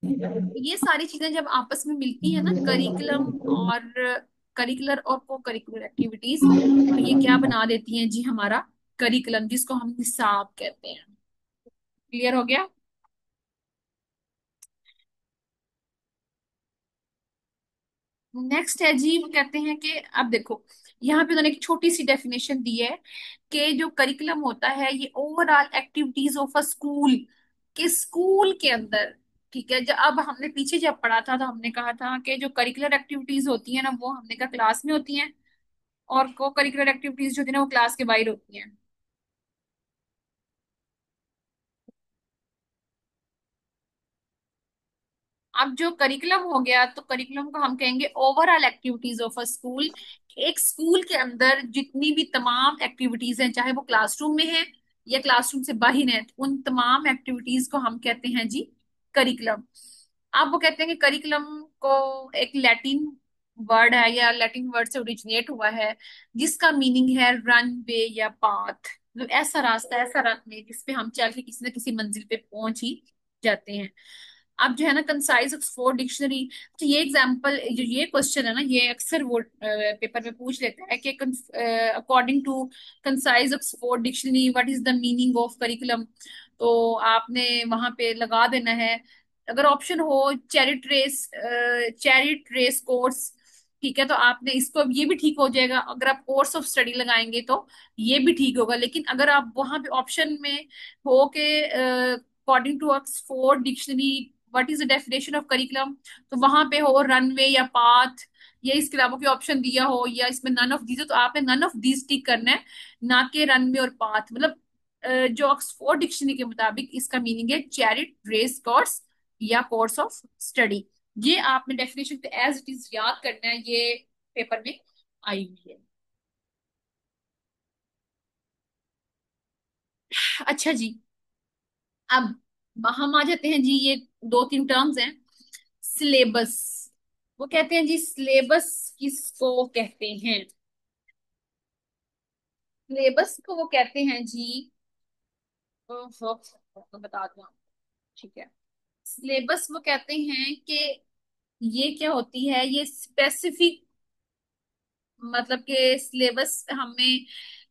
ये सारी चीजें जब आपस में मिलती है ना, करिकुलम और करिकुलर और को करिकुलर एक्टिविटीज, तो ये क्या बना देती हैं जी, हमारा करिकुलम, जिसको हम निसाब कहते हैं। क्लियर हो गया? नेक्स्ट है जी, वो कहते हैं कि अब देखो, यहाँ पे उन्होंने एक छोटी सी डेफिनेशन दी है कि जो करिकुलम होता है ये overall activities of a school, कि स्कूल के अंदर, ठीक है, जब अब हमने पीछे जब पढ़ा था तो हमने कहा था कि जो करिकुलर एक्टिविटीज होती है ना वो हमने कहा क्लास में होती हैं, और को करिकुलर एक्टिविटीज जो होती है ना वो क्लास के बाहर होती हैं। अब जो करिकुलम हो गया, तो करिकुलम को हम कहेंगे overall activities of a school. एक स्कूल के अंदर जितनी भी तमाम एक्टिविटीज हैं, चाहे वो क्लासरूम में है या क्लासरूम से बाहर है, उन तमाम एक्टिविटीज को हम कहते हैं जी करिकुलम। अब वो कहते हैं कि करिकुलम को एक लैटिन वर्ड है या लैटिन वर्ड से ओरिजिनेट हुआ है, जिसका मीनिंग है रन वे या पाथ, मतलब ऐसा रास्ता, ऐसा रास्ता जिसपे हम चल के किसी न किसी मंजिल पे पहुंच ही जाते हैं। अब जो है ना कंसाइज ऑक्सफोर्ड डिक्शनरी, तो ये एग्जांपल, जो ये क्वेश्चन है ना, ये अक्सर वो पेपर में पूछ लेता है कि according to concise Oxford dictionary what is the meaning of curriculum. तो आपने वहां पे लगा देना है, अगर ऑप्शन हो चैरिट रेस कोर्स, ठीक है, तो आपने इसको, ये भी ठीक हो जाएगा। अगर आप कोर्स ऑफ स्टडी लगाएंगे तो ये भी ठीक होगा, लेकिन अगर आप वहां पे ऑप्शन में हो के according to Oxford dictionary what is the definition of curriculum, तो वहां पे हो रनवे या पाथ, या इसके अलावा कोई ऑप्शन दिया हो, या इसमें नन ऑफ दीज, तो आपने नन ऑफ दीज टिक करना है, ना कि रनवे और पाथ। मतलब जो ऑक्सफोर्ड डिक्शनरी के मुताबिक इसका मीनिंग है चैरिट रेस कोर्स या कोर्स ऑफ स्टडी। ये आपने डेफिनेशन एज इट इज याद करना है, ये पेपर में आई हुई है। अच्छा जी, अब हम आ जाते हैं जी, ये दो तीन टर्म्स हैं। सिलेबस, वो कहते हैं जी सिलेबस किसको कहते हैं? सिलेबस को वो कहते हैं जी, तो बता दूं आपको, ठीक है। सिलेबस वो कहते हैं कि ये क्या होती है, ये स्पेसिफिक, मतलब कि सिलेबस हमें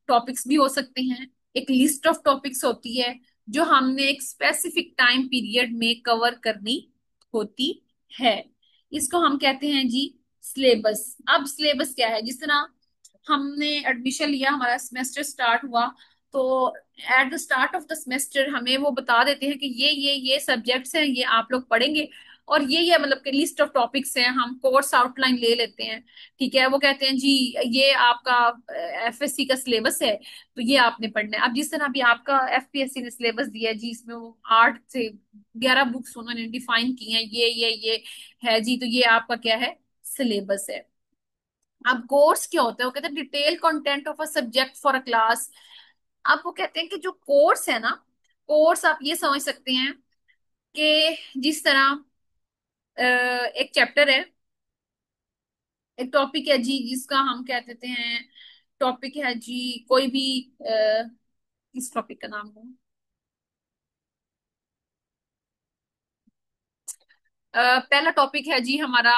टॉपिक्स भी हो सकते हैं, एक लिस्ट ऑफ टॉपिक्स होती है जो हमने एक स्पेसिफिक टाइम पीरियड में कवर करनी होती है, इसको हम कहते हैं जी सिलेबस। अब सिलेबस क्या है, जिस तरह हमने एडमिशन लिया, हमारा सेमेस्टर स्टार्ट हुआ, तो at the start of the semester हमें वो बता देते हैं कि ये सब्जेक्ट्स हैं, ये आप लोग पढ़ेंगे, और ये मतलब कि लिस्ट ऑफ टॉपिक्स हैं, हम कोर्स आउटलाइन ले लेते हैं, ठीक है। वो कहते हैं जी ये आपका एफएससी का सिलेबस है, तो ये आपने पढ़ना है। अब जिस तरह भी आपका एफपीएससी ने सिलेबस दिया है जी, इसमें वो 8 से 11 बुक्स उन्होंने डिफाइन की हैं, ये है जी, तो ये आपका क्या है, सिलेबस है। अब कोर्स क्या होता है, वो कहते हैं detail content of a subject for a class. अब वो कहते हैं कि जो कोर्स है ना, कोर्स आप ये समझ सकते हैं कि जिस तरह एक चैप्टर है, एक टॉपिक है जी, जिसका हम कह देते हैं, टॉपिक है जी कोई भी, इस टॉपिक का नाम हो, पहला टॉपिक है जी हमारा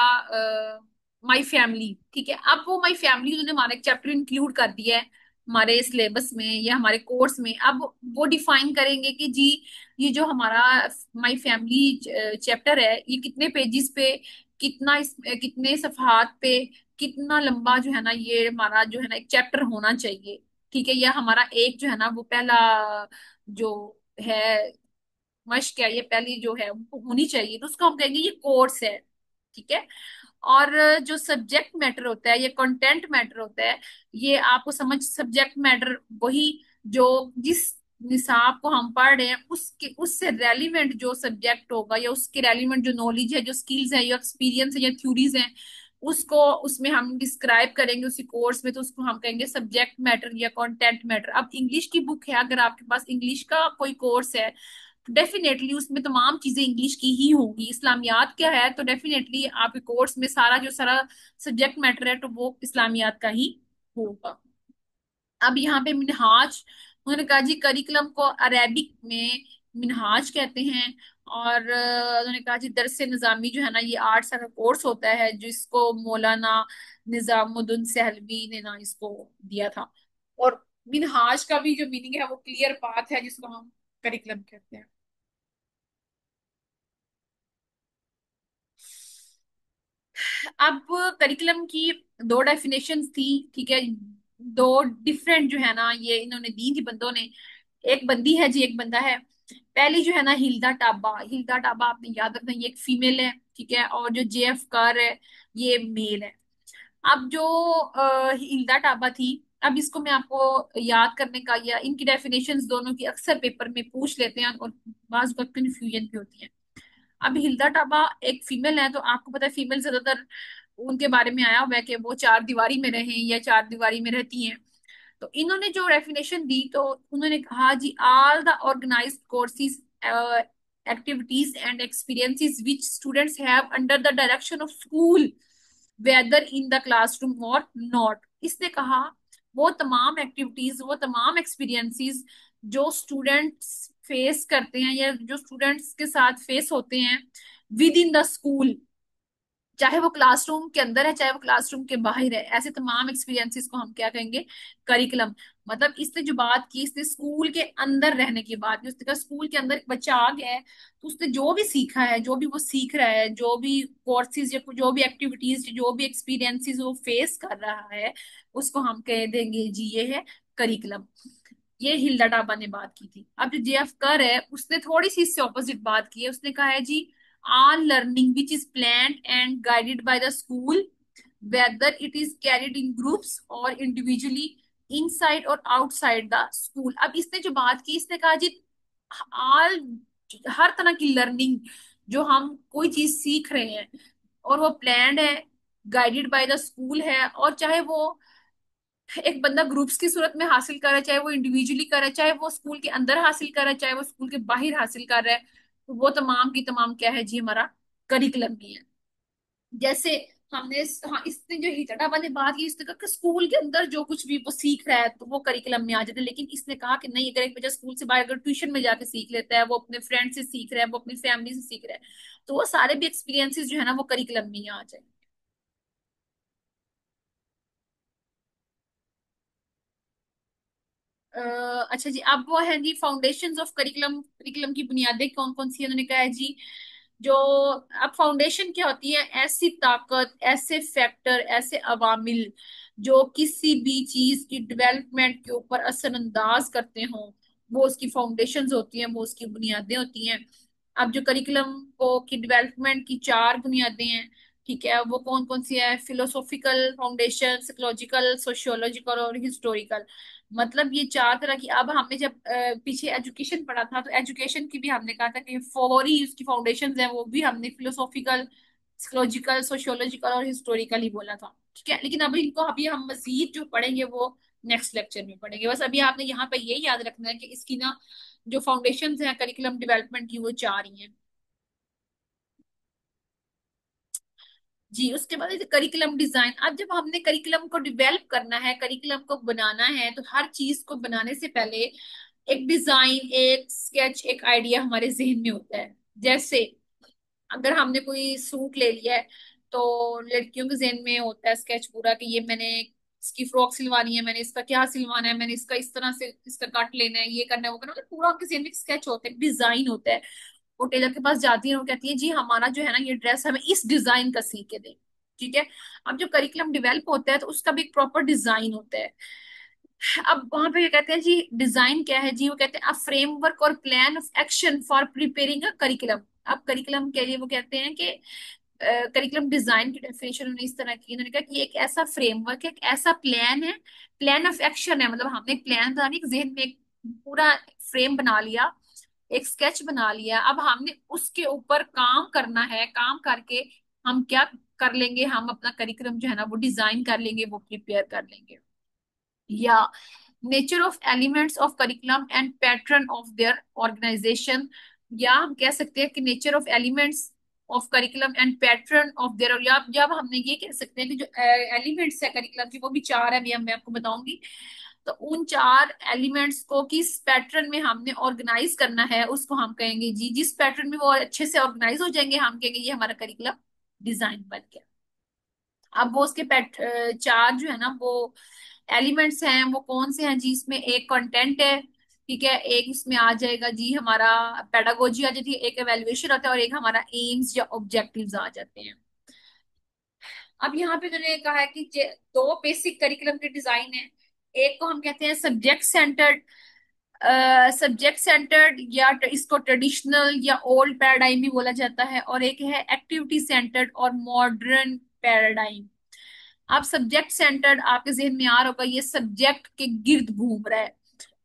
माई फैमिली, ठीक है। अब वो माई फैमिली उन्होंने हमारा एक चैप्टर इंक्लूड कर दिया है हमारे सिलेबस में या हमारे कोर्स में। अब वो डिफाइन करेंगे कि जी ये जो हमारा माई फैमिली चैप्टर है, ये कितने पेजेस पे, कितने सफहात पे, कितना लंबा जो है ना ये हमारा जो है ना एक चैप्टर होना चाहिए, ठीक है। या हमारा एक जो है ना वो पहला जो है मश्क है, ये पहली जो है वो होनी चाहिए, तो उसको हम कहेंगे ये कोर्स है, ठीक है। और जो सब्जेक्ट मैटर होता है, ये कंटेंट मैटर होता है, ये आपको समझ, सब्जेक्ट मैटर वही जो जिस निसाब को हम पढ़ रहे हैं उसके उससे रेलिवेंट जो सब्जेक्ट होगा, या उसके रेलिवेंट जो नॉलेज है, जो स्किल्स है, या एक्सपीरियंस है, या थ्योरीज हैं, उसको उसमें हम डिस्क्राइब करेंगे उसी कोर्स में, तो उसको हम कहेंगे सब्जेक्ट मैटर या कंटेंट मैटर। अब इंग्लिश की बुक है, अगर आपके पास इंग्लिश का कोई कोर्स है, डेफिनेटली उसमें तमाम चीजें इंग्लिश की ही होंगी। इस्लामियात क्या है, तो डेफिनेटली आपके कोर्स में सारा सब्जेक्ट मैटर है, तो वो इस्लामियात का ही होगा। अब यहाँ पे मिनहाज, उन्होंने कहा जी करिकुलम को अरेबिक में मिनहाज कहते हैं। और उन्होंने कहा जी दरस निजामी जो है ना, ये 8 साल का कोर्स होता है जिसको मौलाना निजामुद्दीन सहलवी ने ना इसको दिया था। और मिनहाज का भी जो मीनिंग है वो क्लियर पाथ है, जिसको हम करिकुलम कहते हैं। अब करिकुलम की दो डेफिनेशंस थी, ठीक है। दो डिफरेंट जो है ना ये इन्होंने दी थी बंदों ने। एक बंदी है जी, एक बंदा है। पहली जो है ना हिल्दा टाबा, हिल्दा टाबा आपने याद रखना, ये एक फीमेल है, ठीक है। और जो जेएफ कर है ये मेल है। अब जो हिल्दा टाबा थी, अब इसको मैं आपको याद करने का, या इनकी डेफिनेशंस दोनों की अक्सर पेपर में पूछ लेते हैं और बाज वक्त कंफ्यूजन भी होती है। अब हिल्दा टाबा एक फीमेल है, तो आपको पता है फीमेल ज्यादातर उनके बारे में आया हुआ है कि वो चार दीवारी में रहे या चार दीवारी में रहती हैं। तो इन्होंने जो डेफिनेशन दी, तो उन्होंने कहा जी all the organised courses, activities and experiences which students have under the direction of school whether in the classroom और नॉट। इसने कहा वो तमाम एक्टिविटीज, वो तमाम एक्सपीरियंसेस जो स्टूडेंट्स फेस करते हैं या जो स्टूडेंट्स के साथ फेस होते हैं विद इन द स्कूल, चाहे वो क्लासरूम के अंदर है चाहे वो क्लासरूम के बाहर है, ऐसे तमाम एक्सपीरियंसेस को हम क्या कहेंगे, करिकुलम। मतलब इसने जो बात की, इसने स्कूल के अंदर रहने की बात की। उसने कहा स्कूल के अंदर एक बच्चा आ गया है तो उसने जो भी सीखा है, जो भी वो सीख रहा है, जो भी कोर्सेज या जो भी एक्टिविटीज, जो भी एक्सपीरियंसेस वो फेस कर रहा है, उसको हम कह देंगे जी ये है करिकुलम। ये हिल्डा टाबा ने बात की थी। अब जो जेएफ कर है उसने थोड़ी सी इससे ऑपोजिट बात की है। उसने कहा है जी all learning which is planned and guided by the school, whether it is carried in groups or individually, inside or outside the school। अब इसने जो बात की, इसने कहा जी all, हर तरह की लर्निंग जो हम कोई चीज सीख रहे हैं और वो प्लान्ड है, गाइडेड बाय द स्कूल है, और चाहे वो एक बंदा ग्रुप्स की सूरत में हासिल कर रहा है, चाहे वो इंडिविजुअली कर रहा है, चाहे वो स्कूल के अंदर हासिल कर रहा है, चाहे वो स्कूल के बाहर हासिल कर रहा है, तो वो तमाम की तमाम क्या है जी, हमारा करिकुलम ही है। जैसे हमने हाँ, इसने जो हिचड़ावा ने बात की, इसने कहा कि स्कूल के अंदर जो कुछ भी वो सीख रहा है तो वो करिकुलम में आ जाता है। लेकिन इसने कहा कि नहीं, अगर एक बच्चा स्कूल से बाहर अगर ट्यूशन में जाके सीख लेता है, वो अपने फ्रेंड से सीख रहा है, वो अपनी फैमिली से सीख रहा है, तो वो सारे भी एक्सपीरियंसेस जो है ना वो करिकुलम में ही आ जाए। अच्छा जी, अब वो है जी फाउंडेशंस ऑफ करिकुलम। करिकुलम की बुनियादें कौन कौन सी है, उन्होंने कहा है जी जो, अब फाउंडेशन क्या होती है, ऐसी ताकत, ऐसे फैक्टर, ऐसे अवामिल जो किसी भी चीज की डेवलपमेंट के ऊपर असरअंदाज करते हो, वो उसकी फाउंडेशंस होती हैं, वो उसकी बुनियादें होती हैं। अब जो करिकुलम को की डेवलपमेंट की चार बुनियादें हैं, ठीक है, वो कौन कौन सी है, फिलोसॉफिकल फाउंडेशन, साइकोलॉजिकल, सोशियोलॉजिकल और हिस्टोरिकल। मतलब ये चार तरह की। अब हमने जब पीछे एजुकेशन पढ़ा था, तो एजुकेशन की भी हमने कहा था कि फोर ही उसकी फाउंडेशंस हैं, वो भी हमने फिलोसॉफिकल, साइकोलॉजिकल, सोशियोलॉजिकल और हिस्टोरिकल ही बोला था, ठीक है। लेकिन अभी इनको अभी हम मजीद जो पढ़ेंगे वो नेक्स्ट लेक्चर में पढ़ेंगे। बस अभी आपने यहाँ पे ये याद रखना है कि इसकी ना जो फाउंडेशंस हैं करिकुलम डेवलपमेंट की, वो चार ही हैं जी। उसके बाद करिकुलम डिजाइन। अब जब हमने करिकुलम को डेवलप करना है, करिकुलम को बनाना है, तो हर चीज को बनाने से पहले एक डिजाइन, एक स्केच, एक आइडिया हमारे जहन में होता है। जैसे अगर हमने कोई सूट ले लिया है, तो लड़कियों के जहन में होता है स्केच पूरा कि ये मैंने इसकी फ्रॉक सिलवानी है, मैंने इसका क्या सिलवाना है, मैंने इसका इस तरह से इसका कट लेना है, ये करना है, वो करना है, मतलब पूरा उनके जहन में स्केच होता है, डिजाइन होता है। वो टेलर के पास जाती है, वो कहती है जी हमारा जो है ना ये ड्रेस हमें इस डिजाइन का सी के दे, ठीक है। अब जो करिकुलम डेवलप होता है तो उसका भी एक प्रॉपर डिजाइन होता है। अब वहां पे ये कहते हैं जी डिजाइन क्या है जी, वो कहते हैं अ फ्रेमवर्क और plan of action for preparing a curriculum. अब करिकुलम के लिए वो कहते हैं कि करिकुलम डिजाइन की डेफिनेशन उन्होंने इस तरह की, उन्होंने कहा कि एक ऐसा फ्रेमवर्क है, एक ऐसा प्लान है, प्लान ऑफ एक्शन है, मतलब हमने एक प्लान बना लिया, एक जहन में एक पूरा फ्रेम बना लिया, एक स्केच बना लिया। अब हमने उसके ऊपर काम करना है, काम करके हम क्या कर लेंगे, हम अपना करिकुलम जो है ना वो डिजाइन कर लेंगे, वो प्रिपेयर कर लेंगे। या nature of elements of curriculum and pattern of their organisation, या हम कह सकते हैं कि nature of elements of curriculum and pattern of their, या जब हमने ये कह सकते हैं कि जो एलिमेंट्स है करिकुलम की वो भी चार है, भी मैं आपको बताऊंगी। तो उन चार एलिमेंट्स को किस पैटर्न में हमने ऑर्गेनाइज करना है उसको हम कहेंगे जी। जिस पैटर्न में वो अच्छे से ऑर्गेनाइज हो जाएंगे हम कहेंगे ये हमारा करिकुलम डिजाइन बन गया। अब वो उसके चार जो है ना वो एलिमेंट्स हैं वो कौन से हैं जी। इसमें एक कंटेंट है, ठीक है, एक इसमें आ जाएगा जी हमारा पेडागोजी आ जाती है, एक एवेल्युएशन आता है और एक हमारा एम्स या ऑब्जेक्टिव्स आ जाते हैं। अब यहाँ पे उन्होंने कहा है कि दो बेसिक करिकुलम के डिजाइन है। एक को हम कहते हैं सब्जेक्ट सेंटर्ड, सब्जेक्ट सेंटर्ड या इसको ट्रेडिशनल या ओल्ड पैराडाइम भी बोला जाता है, और एक है एक्टिविटी सेंटर्ड और मॉडर्न पैराडाइम। अब सब्जेक्ट सेंटर्ड आपके जहन में आ रहा होगा ये सब्जेक्ट के गिर्द घूम रहा है।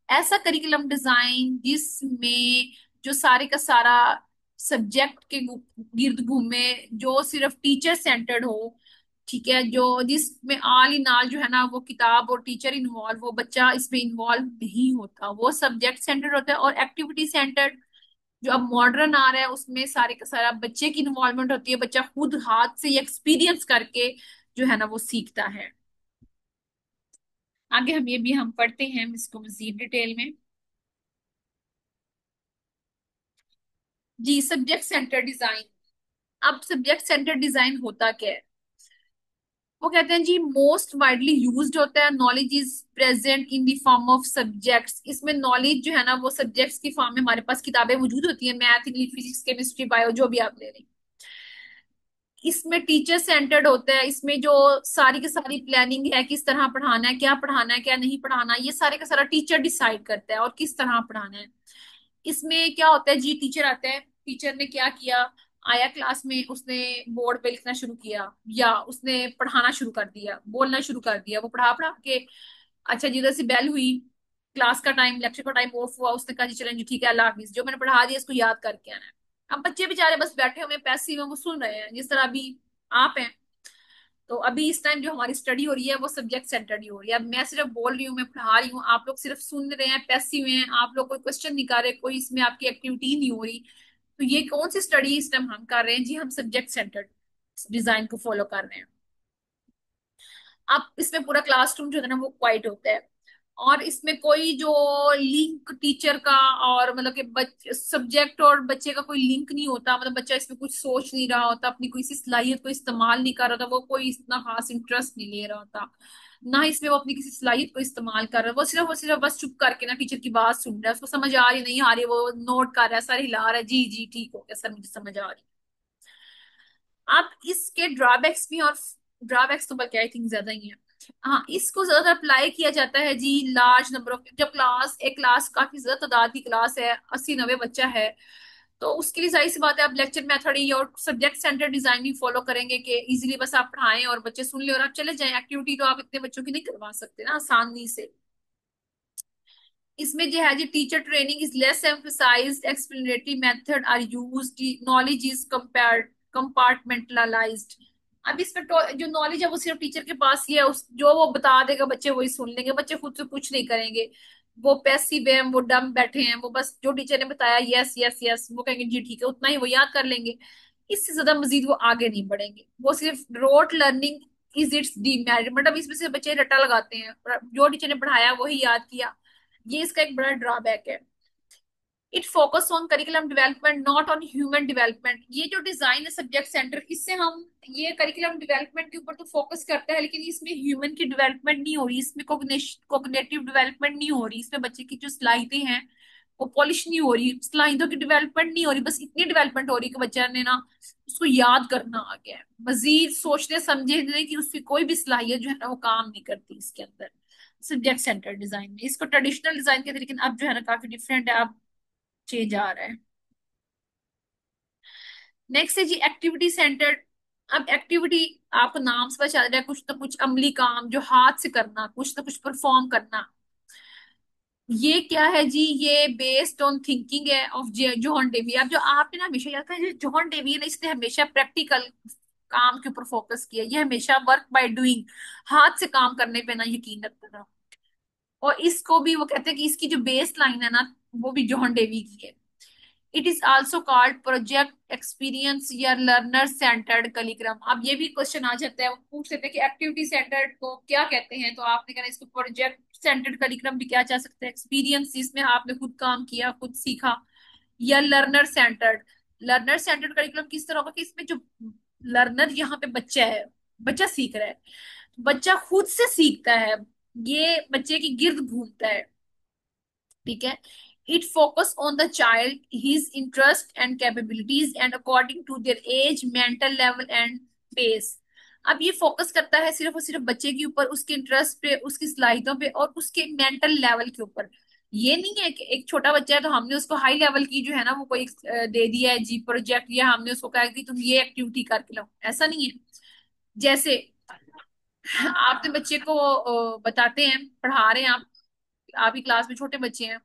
ऐसा करिकुलम डिजाइन जिसमें जो सारे का सारा सब्जेक्ट के गिर्द घूमे, जो सिर्फ टीचर सेंटर्ड हो, ठीक है, जो जिसमें आल इन आल जो है ना वो किताब और टीचर इन्वॉल्व, वो बच्चा इसमें इन्वॉल्व नहीं होता, वो सब्जेक्ट सेंटर्ड होता है। और एक्टिविटी सेंटर्ड जो अब मॉडर्न आ रहा है उसमें सारे का सारा बच्चे की इन्वॉल्वमेंट होती है, बच्चा खुद हाथ से एक्सपीरियंस करके जो है ना वो सीखता है। आगे हम ये भी हम पढ़ते हैं इसको मजीद डिटेल में। जी सब्जेक्ट सेंटर डिजाइन। अब सब्जेक्ट सेंटर डिजाइन होता क्या है? वो कहते हैं जी मोस्ट वाइडली यूज्ड होता है, knowledge is present in the form of subjects. इसमें नॉलेज जो है ना वो सब्जेक्ट्स की फॉर्म में हमारे पास किताबें मौजूद होती है, math English physics chemistry bio जो भी आप ले रहे हैं। इसमें टीचर सेंटर्ड होता है, इसमें जो सारी की सारी प्लानिंग है, किस तरह पढ़ाना है क्या नहीं पढ़ाना, ये सारे का सारा टीचर डिसाइड करता है और किस तरह पढ़ाना है। इसमें क्या होता है जी, टीचर आता है, टीचर ने क्या किया, आया क्लास में, उसने बोर्ड पे लिखना शुरू किया या उसने पढ़ाना शुरू कर दिया, बोलना शुरू कर दिया, वो पढ़ा पढ़ा के अच्छा जिधर से बेल हुई, क्लास का टाइम लेक्चर का टाइम ऑफ हुआ, उसने कहा जी चलें जी ठीक है अल्लाह हाफिज, जो मैंने पढ़ा दिया इसको याद करके आना है। अब बच्चे बेचारे बस बैठे हुए पैसिव में वो सुन रहे हैं, जिस तरह अभी आप हैं। तो अभी इस टाइम जो हमारी स्टडी हो रही है वो सब्जेक्ट सेंटर्ड ही हो रही है। अब मैं सिर्फ बोल रही हूँ, मैं पढ़ा रही हूँ, आप लोग सिर्फ सुन रहे हैं, पैसिव हैं, आप लोग कोई क्वेश्चन नहीं कर रहे, कोई इसमें आपकी एक्टिविटी नहीं हो रही। तो ये कौन सी स्टडी इस टाइम हम कर रहे हैं जी? हम सब्जेक्ट सेंटर्ड डिजाइन को फॉलो कर रहे हैं। अब इसमें पूरा क्लासरूम जो है ना वो क्वाइट होता है, और इसमें कोई जो लिंक टीचर का और मतलब कि सब्जेक्ट और बच्चे का कोई लिंक नहीं होता, मतलब बच्चा इसमें कुछ सोच नहीं रहा होता, अपनी कोई सी सलाहियत को इस्तेमाल नहीं कर रहा था, वो कोई इतना खास इंटरेस्ट नहीं ले रहा होता, ना इसमें वो अपनी किसी सलाहियत को इस्तेमाल कर रहा है, वो सिर्फ बस चुप करके ना टीचर की बात सुन रहा है, उसको समझ आ रही नहीं आ रही, वो नोट कर रहा है, सर हिला रहा है, जी जी ठीक हो गया सर मुझे समझ आ रही। अब इसके ड्रॉबैक्स भी, और ड्रॉबैक्स तो बल्कि आई थिंक ज्यादा ही है। हाँ, इसको ज्यादा अप्लाई किया जाता है जी लार्ज नंबर ऑफ, जब एक क्लास काफी ज्यादा तादाद की क्लास है, 80-90 बच्चा है, तो उसके लिए जाहिर सी बात है आप लेक्चर मेथड ही और सब्जेक्ट सेंटर डिजाइन ही फॉलो करेंगे कि इजीली बस आप पढ़ाएं और बच्चे सुन ले और आप चले जाएं। एक्टिविटी तो आप इतने बच्चों की नहीं करवा सकते ना आसानी से। इसमें जो है जी teacher training is less emphasised, explanatory method are used, knowledge is compartmentalised. अब इसमें जो नॉलेज है वो सिर्फ टीचर के पास ही है, उस जो वो बता देगा बच्चे वही सुन लेंगे, बच्चे खुद से कुछ नहीं करेंगे, वो पैसिव है, वो डम बैठे हैं, वो बस जो टीचर ने बताया यस यस यस वो कहेंगे जी ठीक है, उतना ही वो याद कर लेंगे, इससे ज्यादा मजीद वो आगे नहीं बढ़ेंगे, वो सिर्फ rote learning is it's demerit, मतलब इसमें से बच्चे रट्टा लगाते हैं, जो टीचर ने पढ़ाया वही याद किया, ये इसका एक बड़ा ड्रॉबैक है। It focus on curriculum development not on human development. ये जो डिजाइन है सब्जेक्ट सेंटर, इससे हम ये करिकुलम डेवलपमेंट के ऊपर तो फोकस करता है, लेकिन इसमें ह्यूमन की डेवलपमेंट नहीं हो रही, इसमें कोग्निटिव डेवलपमेंट नहीं हो रही, इसमें बच्चे की जो सलाहितें हैं वो पॉलिश नहीं हो रही, सलाहितों की डेवलपमेंट नहीं हो रही, बस इतनी डेवलपमेंट हो रही कि बच्चा ने ना उसको याद करना आ गया है, मजीद सोचने समझने की उसकी कोई भी सलाहियत जो है ना वो काम नहीं करती इसके अंदर सब्जेक्ट सेंटर डिजाइन में। इसको ट्रेडिशनल डिजाइन के थे, लेकिन अब जो है ना काफी डिफरेंट है, अब चेंज आ रहा है। नेक्स्ट है जी एक्टिविटी सेंटर्ड। अब एक्टिविटी आपको नाम से पता चल रहा है, कुछ ना कुछ अमली काम जो हाथ से करना, कुछ ना कुछ परफॉर्म करना। ये क्या है जी? ये बेस्ड ऑन थिंकिंग है ऑफ जॉन डेवी। अब जो आपने ना हमेशा याद करें, जॉन डेवी ने इसने हमेशा प्रैक्टिकल काम के ऊपर फोकस किया, ये हमेशा वर्क बाय डूइंग, हाथ से काम करने पे ना यकीन रखता था। और इसको भी वो कहते हैं कि इसकी जो बेस लाइन है ना वो भी जॉन डेवी की है। It is also called project experience या लर्नर सेंटर्ड करिकुलम। अब ये भी क्वेश्चन आ जाता है, वो पूछ लेते हैं कि एक्टिविटी सेंटर्ड को क्या कहते हैं, तो आपने कहना इसको प्रोजेक्ट सेंटर्ड करिकुलम भी क्या जा सकता है, एक्सपीरियंस जिसमें आपने खुद काम किया, खुद सीखा। या लर्नर सेंटर्ड करिकुलम किस तरह होगा कि इसमें जो लर्नर यहाँ पे बच्चा है, बच्चा सीख रहा है, बच्चा खुद से सीखता है, ये बच्चे की गिर्द घूमता है। ठीक है। It focus on the child, his interest and capabilities and according to their age, mental level and pace. अब ये फोकस करता है सिर्फ और सिर्फ बच्चे के ऊपर, उसके इंटरेस्ट पे, उसकी सलाहियतों पे और उसके मेंटल लेवल के ऊपर। ये नहीं है कि एक छोटा बच्चा है तो हमने उसको हाई लेवल की जो है ना वो कोई दे दिया है जी प्रोजेक्ट, या हमने उसको कहा कि तुम ये एक्टिविटी करके लाओ, ऐसा नहीं है। जैसे आपने बच्चे को बताते हैं, पढ़ा रहे हैं आप, आपकी क्लास में छोटे बच्चे हैं,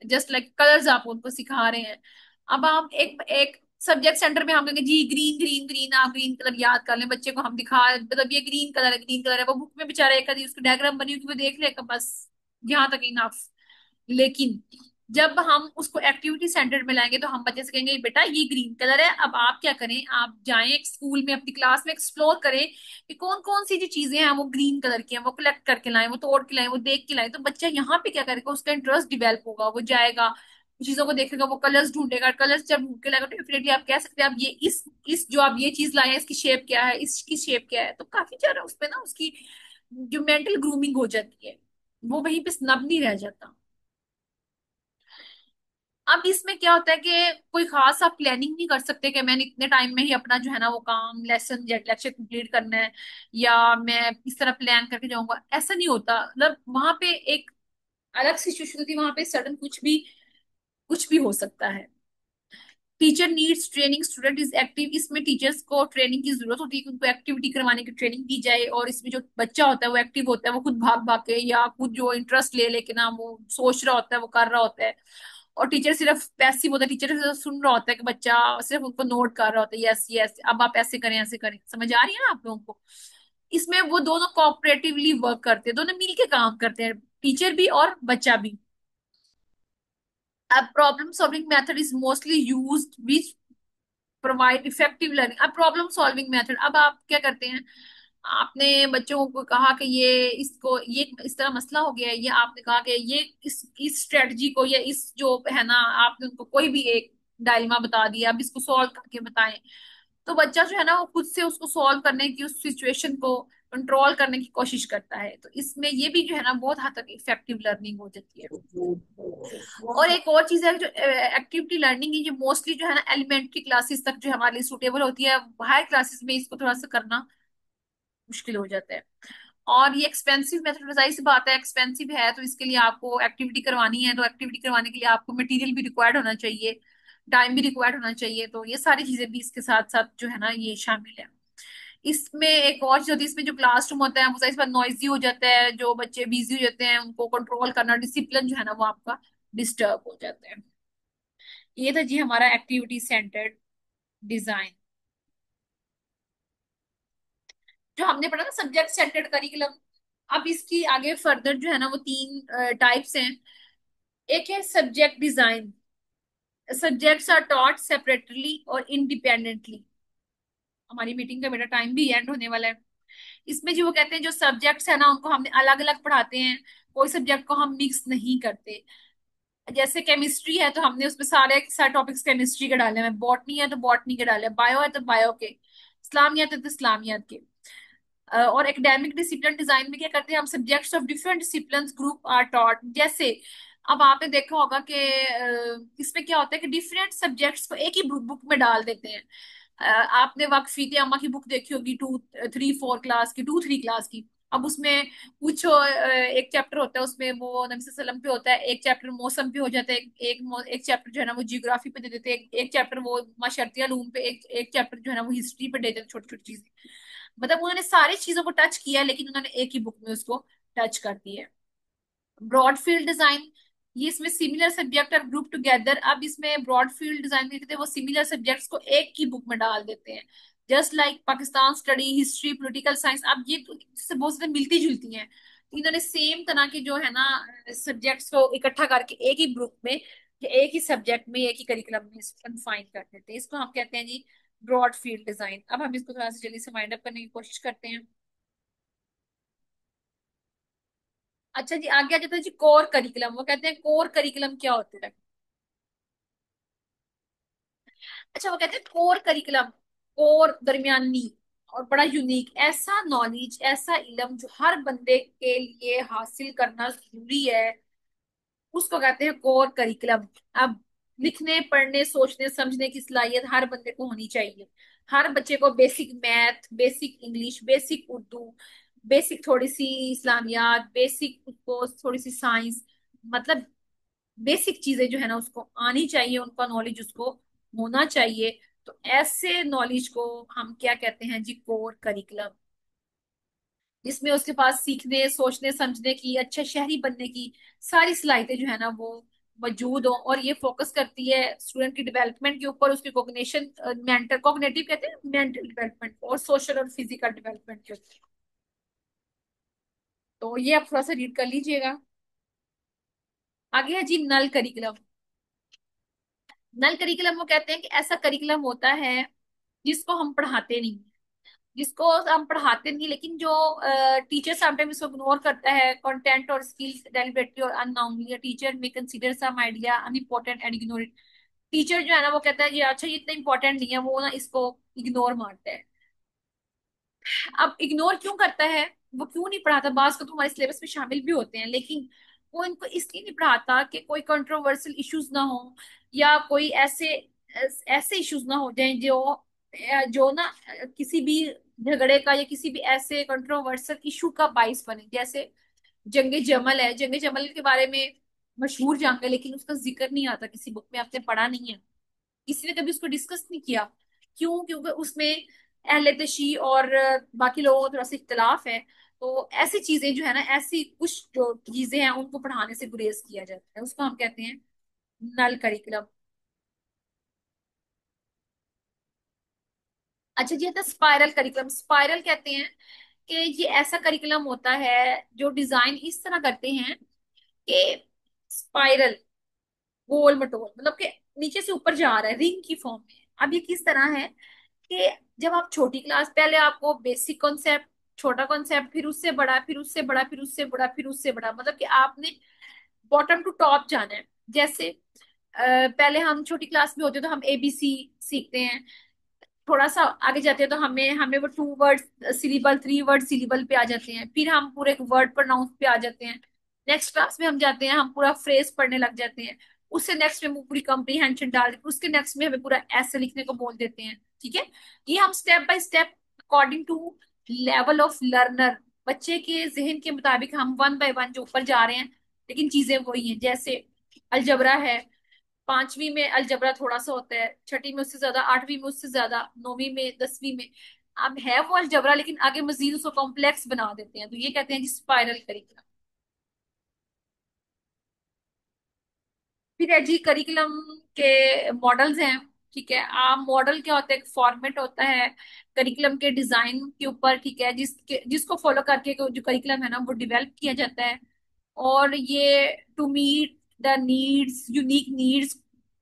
जस्ट लाइक कलर्स आप उनको सिखा रहे हैं। अब आप एक एक सब्जेक्ट सेंटर में हम कहेंगे जी ग्रीन ग्रीन ग्रीन, आप ग्रीन कलर याद कर लें, बच्चे को हम दिखा, मतलब ये ग्रीन कलर है, ग्रीन कलर है, वो बुक में बेचारा एक आधी उसकी डायग्राम बनी होगी वो देख लेगा बस, यहाँ तक इनफ। लेकिन जब हम उसको एक्टिविटी सेंटर में लाएंगे तो हम बच्चे से कहेंगे बेटा ये ग्रीन कलर है, अब आप क्या करें, आप जाएं एक स्कूल में अपनी क्लास में एक्सप्लोर करें कि कौन कौन सी जो चीजें हैं वो ग्रीन कलर की हैं, वो कलेक्ट करके लाएं, वो तोड़ के लाएं, वो देख के लाएं। तो बच्चा यहाँ पे क्या करेगा, उसका इंटरेस्ट डिवेल्प होगा, वो जाएगा चीजों को देखेगा, वो कलर्स ढूंढेगा, कलर्स जब ढूंढ के लाएगा तो डेफिनेटली आप कह सकते हैं आप ये इस जो आप ये चीज लाए हैं इसकी शेप क्या है, इसकी शेप क्या है, तो काफी ज्यादा उसपे ना उसकी जो मेंटल ग्रूमिंग हो जाती है, वो वहीं पे स्नब नहीं रह जाता। अब इसमें क्या होता है कि कोई खास आप प्लानिंग नहीं कर सकते कि मैंने इतने टाइम में ही अपना जो है ना वो काम लेसन जेट लेक्चर कंप्लीट करना है, या मैं इस तरह प्लान करके जाऊंगा, ऐसा नहीं होता। मतलब वहां पे एक अलग सिचुएशन होती है, वहां पे सडन कुछ भी हो सकता है। Teacher needs training, student is active, इसमें टीचर्स को ट्रेनिंग की जरूरत होती है कि उनको एक्टिविटी करवाने की ट्रेनिंग दी जाए, और इसमें जो बच्चा होता है वो एक्टिव होता है, वो खुद भाग भाग के या खुद जो इंटरेस्ट ले लेके ना वो सोच रहा होता है, वो कर रहा होता है। और टीचर सिर्फ पैसिव होता है, टीचर सिर्फ सुन रहा होता है कि बच्चा सिर्फ उनको नोट कर रहा होता है, यस यस अब आप ऐसे करें ऐसे करें, समझ आ रही है ना आप लोगों को। इसमें वो दोनों कोऑपरेटिवली वर्क करते हैं, दोनों मिलके काम करते हैं, टीचर भी और बच्चा भी। अब problem solving method is mostly used which provide effective learning. अब प्रॉब्लम सॉल्विंग मेथड, अब आप क्या करते हैं, आपने बच्चों को कहा कि ये इसको ये इस तरह मसला हो गया है, ये आपने कहा कि ये इस स्ट्रेटजी को या इस जो है ना, आपने उनको कोई भी एक डायलेमा बता दिया, अब इसको सॉल्व करके बताएं। तो बच्चा जो है ना वो खुद से उसको सॉल्व करने की, उस सिचुएशन को कंट्रोल करने की कोशिश करता है, तो इसमें ये भी जो है ना बहुत हद तक इफेक्टिव लर्निंग हो जाती है। और एक और चीज है जो एक्टिविटी लर्निंग है, ये मोस्टली जो है ना एलिमेंट्री क्लासेस तक जो हमारे लिए सुटेबल होती है, हायर क्लासेस में इसको थोड़ा सा करना मुश्किल हो जाता है। और ये एक्सपेंसिव मेथड, जाहिर सी बात है एक्सपेंसिव है, तो इसके लिए आपको एक्टिविटी करवानी है, तो एक्टिविटी करवाने के लिए आपको मटेरियल भी रिक्वायर्ड होना चाहिए, टाइम भी रिक्वायर्ड होना चाहिए, तो ये सारी चीजें भी इसके साथ साथ जो है ना ये शामिल है। इसमें एक और चीज होती है, इसमें जो क्लासरूम होता है वो इस बार नॉइजी हो जाता है, जो बच्चे बिजी हो जाते हैं उनको कंट्रोल करना, डिसिप्लिन जो है ना वो आपका डिस्टर्ब हो जाता है। ये था जी हमारा एक्टिविटी सेंटर्ड डिजाइन, जो हमने पढ़ा ना सब्जेक्ट सेंटर्ड करिकुलम। अब इसकी आगे फर्दर जो है ना वो तीन टाइप्स हैं। एक है subject design, subjects are taught separately और इंडिपेंडेंटली। हमारी मीटिंग का बेटा टाइम भी एंड होने वाला है। इसमें जो वो कहते हैं जो सब्जेक्ट्स है ना उनको हमने अलग अलग पढ़ाते हैं, कोई सब्जेक्ट को हम मिक्स नहीं करते। जैसे केमिस्ट्री है तो हमने उसमें सारे सारे टॉपिक्स केमिस्ट्री के डाले हैं, बॉटनी है तो बॉटनी के डाले हैं, बायो है तो बायो के, इस्लामियात है तो इस्लामियात के। और एकेडमिक डिसिप्लिन डिजाइन में क्या करते हैं हम, subjects of different discipline group are taught. जैसे अब आपने देखा होगा कि इसमें क्या होता है कि डिफरेंट सब्जेक्ट्स को एक ही बुक में डाल देते हैं। आपने वाकफीत अम्मा की बुक देखी होगी, 2 3 4 क्लास की, 2 3 क्लास की। अब उसमें कुछ एक चैप्टर होता है उसमें वो नबी सल्लम पे होता है, एक चैप्टर मौसम पे हो जाता है, एक चैप्टर जो है ना वो जियोग्राफी पे दे देते हैं, एक चैप्टर वो माशर्ती उलूम पे, एक चैप्टर जो है ना वो हिस्ट्री पे दे देते हैं, छोटी छोटी चीजें। मतलब उन्होंने सारी चीजों को टच किया लेकिन उन्होंने एक ही बुक में उसको टच कर दिया। ब्रॉड फील्ड डिजाइन, ये इसमें सिमिलर सब्जेक्ट और ग्रुप टुगेदर। अब इसमें ब्रॉड फील्ड डिजाइन में कहते हैं वो सिमिलर सब्जेक्ट्स को एक ही बुक में डाल देते हैं, just like Pakistan study, history, political science. अब ये तो इससे बहुत ज्यादा मिलती जुलती हैं, तो इन्होंने सेम तरह के जो है ना सब्जेक्ट्स को इकट्ठा करके एक ही ग्रुप में या एक ही सब्जेक्ट में एक ही करिकुलम में कन्फाइन कर देते हैं, इसको हम कहते हैं जी ब्रॉड फील्ड डिजाइन। अब हम इसको थोड़ा सा जल्दी से माइंड अप करने की कोशिश करते हैं। अच्छा जी, आगे आ जाता है जी कोर करिकुलम। वो कहते हैं कोर करिकुलम क्या होता है। अच्छा, वो कहते हैं कोर करिकुलम, कोर दरमियानी और बड़ा यूनिक ऐसा नॉलेज, ऐसा इल्म जो हर बंदे के लिए हासिल करना जरूरी है, उसको कहते हैं कोर करिकुलम। अब लिखने पढ़ने सोचने समझने की सलाहियत हर बंदे को होनी चाहिए। हर बच्चे को basic math, basic English, basic Urdu, basic थोड़ी सी इस्लामियात, बेसिक उसको थोड़ी सी साइंस, मतलब बेसिक चीजें जो है ना उसको आनी चाहिए, उनका नॉलेज उसको होना चाहिए। तो ऐसे नॉलेज को हम क्या कहते हैं जी, कोर करिकुलम। जिसमें उसके पास सीखने सोचने समझने की, अच्छा शहरी बनने की सारी सलाहियतें जो है ना वो मौजूद हो। और ये फोकस करती है स्टूडेंट की डेवलपमेंट के ऊपर, उसके कोग्निशन, मेंटल कॉग्निटिव कहते हैं, मेंटल डेवलपमेंट और सोशल और फिजिकल डेवलपमेंट के ऊपर। तो ये आप थोड़ा सा रीड कर लीजिएगा। आगे है जी नल करिकुलम। नल करिकुलम वो कहते हैं कि ऐसा करिकुलम होता है जिसको हम पढ़ाते नहीं, जिसको हम पढ़ाते नहीं, लेकिन जो टीचर समटाइम इसको इग्नोर करता है। कंटेंट और स्किल्स डेलिबरेटली और unknowingly teacher may consider some idea unimportant and ignore it. Teacher जो है ना वो कहता है ये अच्छा ये इतना इंपॉर्टेंट नहीं है, वो ना इसको इग्नोर मारता है। अब इग्नोर क्यों करता है, वो क्यों नहीं पढ़ाता, बाज को तो हमारे सिलेबस में शामिल भी होते हैं, लेकिन वो इनको इसलिए नहीं पढ़ाता कि कोई कंट्रोवर्शियल इश्यूज ना हो, या कोई ऐसे ऐसे इश्यूज ना हो जाए जो जो ना किसी भी झगड़े का या किसी भी ऐसे कंट्रोवर्शियल इशू का बाइस बने। जैसे जंगे जमल है, जंगे जमल के बारे में मशहूर जंग है, लेकिन उसका जिक्र नहीं आता किसी बुक में, आपने पढ़ा नहीं है, किसी ने कभी उसको डिस्कस नहीं किया। क्यों? क्योंकि उसमें अहले तशी और बाकी लोगों का थोड़ा सा इख्तलाफ है। तो ऐसी चीजें जो है ना, ऐसी कुछ जो चीजें हैं उनको पढ़ाने से गुरेज किया जाता है, उसको हम कहते हैं नल करिकुलम। अच्छा जी, आता स्पाइरल करिकुलम। स्पाइरल कहते हैं कि ये ऐसा करिकुलम होता है जो डिजाइन इस तरह करते हैं कि स्पाइरल, गोल मटोल, मतलब कि नीचे से ऊपर जा रहा है रिंग की फॉर्म में। अब ये किस तरह है कि जब आप छोटी क्लास, पहले आपको बेसिक कॉन्सेप्ट, छोटा कॉन्सेप्ट, फिर उससे बड़ा, फिर उससे बड़ा, फिर उससे बड़ा, फिर उससे बड़ा, मतलब कि आपने बॉटम टू टॉप जाना है। जैसे पहले हम छोटी क्लास में होते तो हम एबीसी सीखते हैं, थोड़ा सा आगे जाते हैं तो हमें हमें वो 2 वर्ड सिलेबल, 3 वर्ड सिलेबल पे आ जाते हैं, फिर हम पूरे वर्ड प्रोनाउंस पे आ जाते हैं। नेक्स्ट क्लास में हम जाते हैं, हम पूरा फ्रेज पढ़ने लग जाते हैं। उससे नेक्स्ट में वो पूरी कॉम्प्रीहेंशन डाल देते हैं, उसके नेक्स्ट में हमें पूरा ऐसे लिखने को बोल देते हैं। ठीक है, ये हम step by step according to level of learner, बच्चे के जहन के मुताबिक हम वन बाय वन जो ऊपर जा रहे हैं, लेकिन चीजें वही हैं। जैसे अलजबरा है, 5वीं में अलजबरा थोड़ा सा होता है, छठी में उससे ज्यादा, 8वीं में उससे ज्यादा, 9वीं में, 10वीं में। अब है वो अलजबरा, लेकिन आगे मजीद उसको कॉम्प्लेक्स बना देते हैं, तो ये कहते हैं जी स्पाइरल करिकुलम। फिर है जी करिकुलम के मॉडल्स हैं। ठीक है, मॉडल क्या होता है, एक फॉर्मेट होता है करिकुलम के डिजाइन के ऊपर। ठीक है, जिसको फॉलो करके जो करिकुलम है ना वो डेवलप किया जाता है। और ये to meet the needs, unique needs,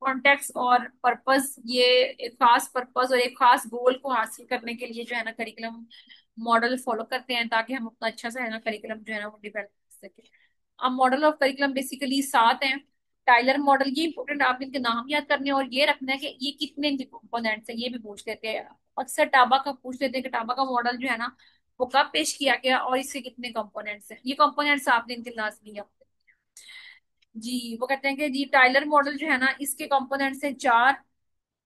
context और पर्पस, ये एक खास पर्पस और एक खास गोल को हासिल करने के लिए जो है ना करिकुलम मॉडल फॉलो करते हैं, ताकि हम अपना अच्छा सा है ना करिकुलम जो है ना वो डेवलप कर सके। अब मॉडल ऑफ करिकुलम बेसिकली 7 हैं। टाइलर मॉडल, ये इंपॉर्टेंट, आप इनके नाम याद करने हैं और ये रखना है कि ये कितने इनके कंपोनेंट्स हैं, ये भी पूछ लेते हैं। अक्सर टाबा का पूछ लेते हैं कि टाबा का मॉडल जो है ना वो कब पेश किया गया और इसके कितने कंपोनेंट्स हैं। ये कंपोनेंट्स आपने इनके लाजमी याद करने हैं। जी, वो कहते हैं कि जी टाइलर मॉडल जो है ना इसके कंपोनेंट्स हैं 4,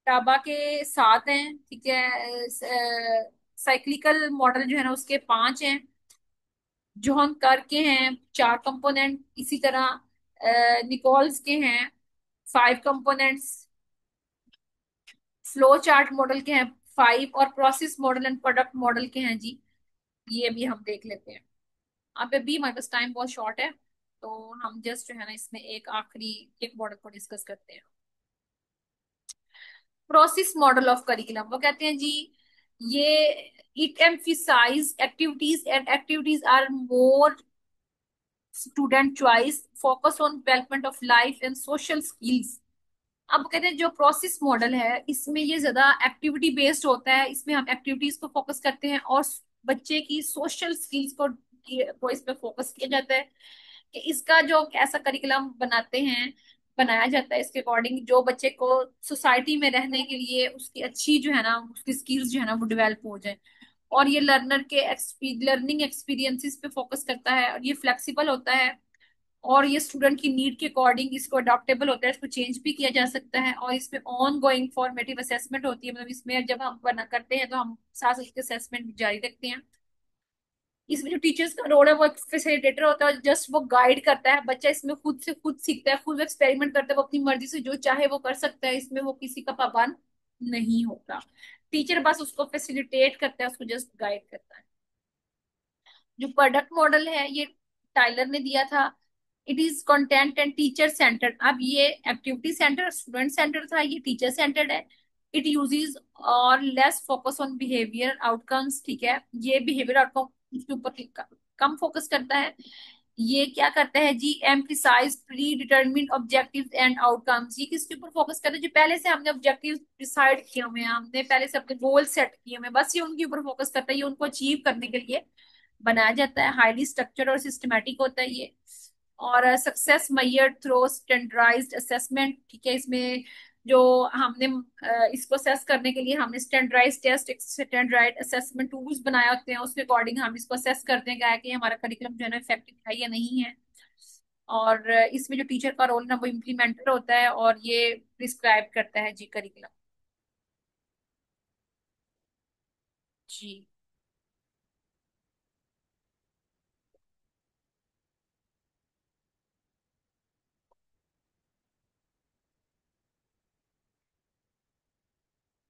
टाबा के 7 हैं। ठीक है, साइक्लिकल मॉडल जो है ना उसके 5 हैं। जोहन कर के हैं 4 कंपोनेंट, इसी तरह निकोल्स के हैं 5 कंपोनेंट्स। फ्लो चार्ट मॉडल के हैं 5, और process model and product model के हैं जी, ये भी हम देख लेते हैं। अब अभी हमारे पास टाइम बहुत शॉर्ट है, तो हम जस्ट जो है ना इसमें एक आखिरी एक मॉडल को डिस्कस करते हैं। प्रोसेस मॉडल ऑफ करिकुलम, वो कहते हैं जी ये it emphasise activities and activities are more student choice, focus on development of life and social skills. अब कहते हैं जो प्रोसेस मॉडल है इसमें ये ज्यादा एक्टिविटी बेस्ड होता है, इसमें हम एक्टिविटीज को फोकस करते हैं और बच्चे की सोशल स्किल्स को इस पे फोकस किया जाता है। कि इसका जो कैसा करिकुलम बनाते हैं, बनाया जाता है इसके अकॉर्डिंग जो बच्चे को सोसाइटी में रहने के लिए उसकी अच्छी जो है ना उसकी स्किल्स जो है ना वो डेवलप हो जाए। और ये लर्नर के लर्निंग एक्सपीरियंसेस पे फोकस करता है, और ये फ्लेक्सिबल होता है, और ये स्टूडेंट की नीड के अकॉर्डिंग इसको अडॉप्टेबल होता है, इसको चेंज भी किया जा सकता है। और इसमें ऑन गोइंग फॉर्मेटिव असेसमेंट होती है, मतलब इसमें जब हम बना करते हैं तो हम साथ साथ इसके असेसमेंट जारी रखते हैं। इसमें जो टीचर्स का रोल है वो एक फैसिलिटेटर होता है, जस्ट वो गाइड करता है, बच्चा इसमें खुद से खुद सीखता है, खुद एक्सपेरिमेंट करता है, वो अपनी मर्जी से जो चाहे वो कर सकता है, इसमें वो किसी का पाबंद नहीं होता। टीचर बस उसको फैसिलिटेट करता है, उसको जस्ट गाइड करता है। जो प्रोडक्ट मॉडल है ये टाइलर ने दिया था। It is content and teacher centred. अब ये एक्टिविटी सेंटर स्टूडेंट सेंटर था, ये टीचर सेंटर्ड है। इट यूजेस और less focus on behaviour outcomes, ठीक है, ये बिहेवियर आउटकम के ऊपर कम फोकस करता है। ये क्या करता है जी, emphasise predetermined objectives and outcomes. ये किसके ऊपर फोकस करता है, जो पहले से हमने ऑब्जेक्टिव डिसाइड किए हुए हैं, हमने पहले से अपने गोल सेट किए हुए हैं, बस ये उनके ऊपर फोकस करता है, ये उनको अचीव करने के लिए बनाया जाता है। हाईली स्ट्रक्चर्ड और सिस्टमेटिक होता है ये। और success measured through standardised assessment, ठीक है, इसमें जो हमने इसको असेस करने के लिए हमने standardise test, standardise assessment tools बनाए होते हैं, उसके अकॉर्डिंग हम इसको असेस करते हैं क्या कि हमारा करिकुलम जो है ना इफेक्टिव है या नहीं है। और इसमें जो टीचर का रोल ना वो इम्प्लीमेंटर होता है, और ये प्रिस्क्राइब करता है जी करिकुलम। जी।